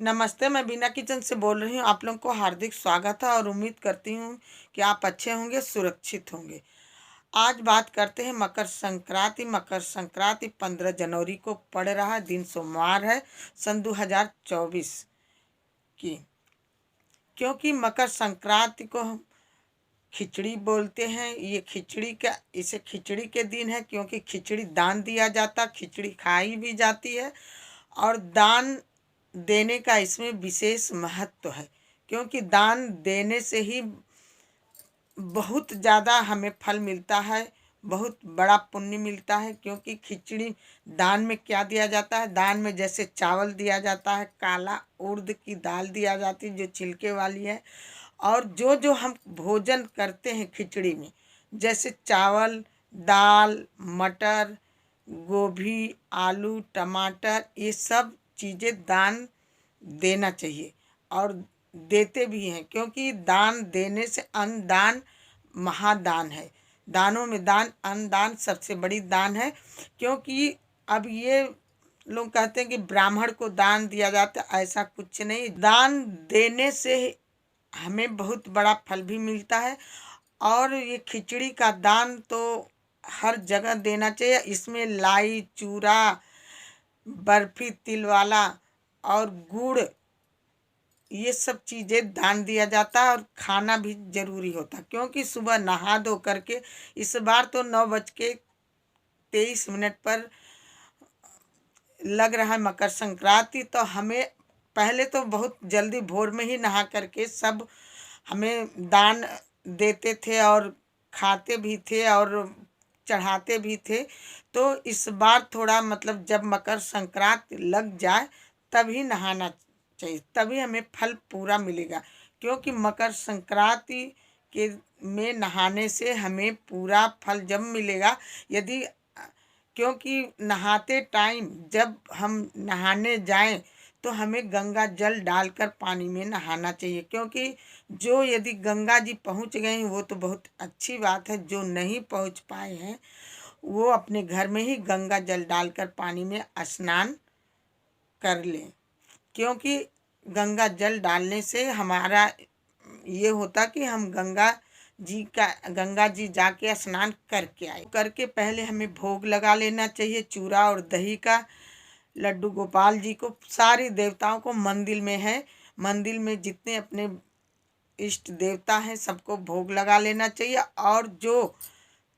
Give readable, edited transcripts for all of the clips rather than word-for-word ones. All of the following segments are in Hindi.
नमस्ते, मैं बीना किचन से बोल रही हूँ। आप लोगों को हार्दिक स्वागत है और उम्मीद करती हूँ कि आप अच्छे होंगे, सुरक्षित होंगे। आज बात करते हैं मकर संक्रांति। मकर संक्रांति 15 जनवरी को पड़ रहा है, दिन सोमवार है, सन 2024 की। क्योंकि मकर संक्रांति को हम खिचड़ी बोलते हैं। ये खिचड़ी का इसे खिचड़ी के दिन है, क्योंकि खिचड़ी दान दिया जाता, खिचड़ी खाई भी जाती है और दान देने का इसमें विशेष महत्व है। क्योंकि दान देने से ही बहुत ज़्यादा हमें फल मिलता है, बहुत बड़ा पुण्य मिलता है। क्योंकि खिचड़ी दान में क्या दिया जाता है? दान में जैसे चावल दिया जाता है, काला उड़द की दाल दिया जाती है जो छिलके वाली है, और जो जो हम भोजन करते हैं खिचड़ी में, जैसे चावल, दाल, मटर, गोभी, आलू, टमाटर, ये सब चीज़ें दान देना चाहिए और देते भी हैं। क्योंकि दान देने से अन्न दान महादान है। दानों में दान, अन्न दान सबसे बड़ी दान है। क्योंकि अब ये लोग कहते हैं कि ब्राह्मण को दान दिया जाता है, ऐसा कुछ नहीं। दान देने से हमें बहुत बड़ा फल भी मिलता है। और ये खिचड़ी का दान तो हर जगह देना चाहिए। इसमें लाई, चूरा, बर्फी, तिल वाला और गुड़, ये सब चीज़ें दान दिया जाता है और खाना भी जरूरी होता है। क्योंकि सुबह नहा धो करके, इस बार तो 9:23 पर लग रहा है मकर संक्रांति, तो हमें पहले तो बहुत जल्दी भोर में ही नहा करके सब हमें दान देते थे और खाते भी थे और चढ़ाते भी थे। तो इस बार थोड़ा मतलब जब मकर संक्रांति लग जाए तभी नहाना चाहिए, तभी हमें फल पूरा मिलेगा। क्योंकि मकर संक्रांति के में नहाने से हमें पूरा फल जब मिलेगा। यदि क्योंकि नहाते टाइम जब हम नहाने जाएं तो हमें गंगा जल डालकर पानी में नहाना चाहिए। क्योंकि जो यदि गंगा जी पहुंच गए हैं वो तो बहुत अच्छी बात है, जो नहीं पहुंच पाए हैं वो अपने घर में ही गंगा जल डालकर पानी में स्नान कर लें। क्योंकि गंगा जल डालने से हमारा ये होता कि हम गंगा जी जाके स्नान करके आए। करके पहले हमें भोग लगा लेना चाहिए चूरा और दही का। लड्डू गोपाल जी को, सारे देवताओं को मंदिर में है, मंदिर में जितने अपने इष्ट देवता हैं सबको भोग लगा लेना चाहिए। और जो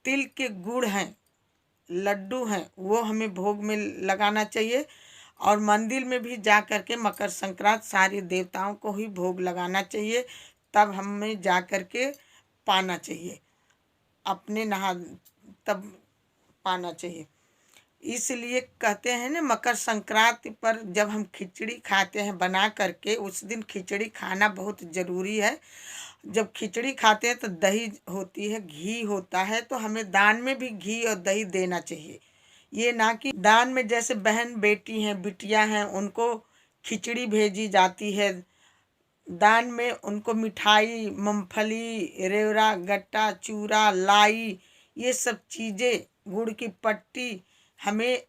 तिल के गुड़ हैं, लड्डू हैं, वो हमें भोग में लगाना चाहिए। और मंदिर में भी जा कर के मकर संक्रांति सारे देवताओं को ही भोग लगाना चाहिए, तब हमें जा कर के पाना चाहिए, अपने नहा तब पाना चाहिए। इसलिए कहते हैं ना, मकर संक्रांति पर जब हम खिचड़ी खाते हैं बना करके, उस दिन खिचड़ी खाना बहुत ज़रूरी है। जब खिचड़ी खाते हैं तो दही होती है, घी होता है, तो हमें दान में भी घी और दही देना चाहिए। ये ना कि दान में जैसे बहन बेटी हैं, बिटिया हैं, उनको खिचड़ी भेजी जाती है, दान में उनको मिठाई, मूंगफली, रेवड़ा, गट्टा, चूरा, लाई, ये सब चीज़ें, गुड़ की पट्टी हमें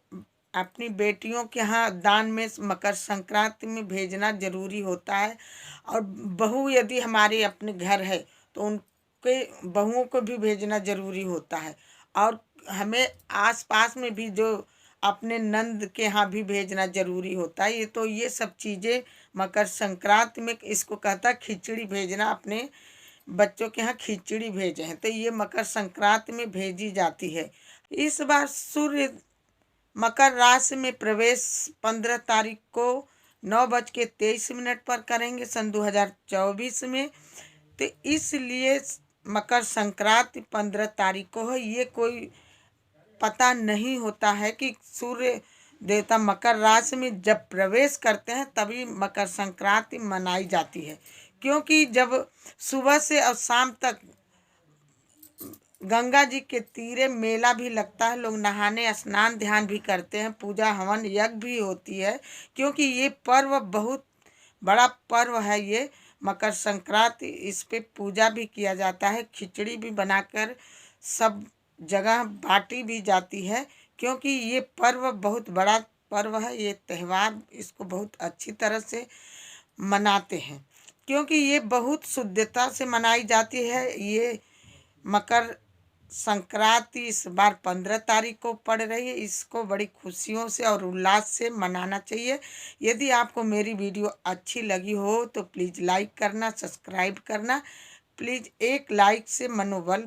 अपनी बेटियों के यहाँ दान में मकर संक्रांति में भेजना जरूरी होता है। और बहू यदि हमारे अपने घर है तो उनके बहुओं को भी भेजना जरूरी होता है। और हमें आसपास में भी जो अपने नंद के यहाँ भी भेजना जरूरी होता है। ये तो ये सब चीज़ें मकर संक्रांति में इसको कहता है खिचड़ी भेजना, अपने बच्चों के यहाँ खिचड़ी भेजे हैं तो ये मकर संक्रांति में भेजी जाती है। इस बार सूर्य मकर राशि में प्रवेश 15 तारीख को 9:23 पर करेंगे सन 2024 में। तो इसलिए मकर संक्रांति 15 तारीख को है। ये कोई पता नहीं होता है कि सूर्य देवता मकर राशि में जब प्रवेश करते हैं तभी मकर संक्रांति मनाई जाती है। क्योंकि जब सुबह से और शाम तक गंगा जी के तीरे मेला भी लगता है, लोग नहाने स्नान ध्यान भी करते हैं, पूजा हवन यज्ञ भी होती है। क्योंकि ये पर्व बहुत बड़ा पर्व है। ये मकर संक्रांति, इस पे पूजा भी किया जाता है, खिचड़ी भी बनाकर सब जगह बांटी भी जाती है। क्योंकि ये पर्व बहुत बड़ा पर्व है, ये त्यौहार इसको बहुत अच्छी तरह से मनाते हैं, क्योंकि ये बहुत शुद्धता से मनाई जाती है। ये मकर संक्रांति इस बार 15 तारीख को पड़ रही है। इसको बड़ी खुशियों से और उल्लास से मनाना चाहिए। यदि आपको मेरी वीडियो अच्छी लगी हो तो प्लीज़ लाइक करना, सब्सक्राइब करना। प्लीज़ एक लाइक से मनोबल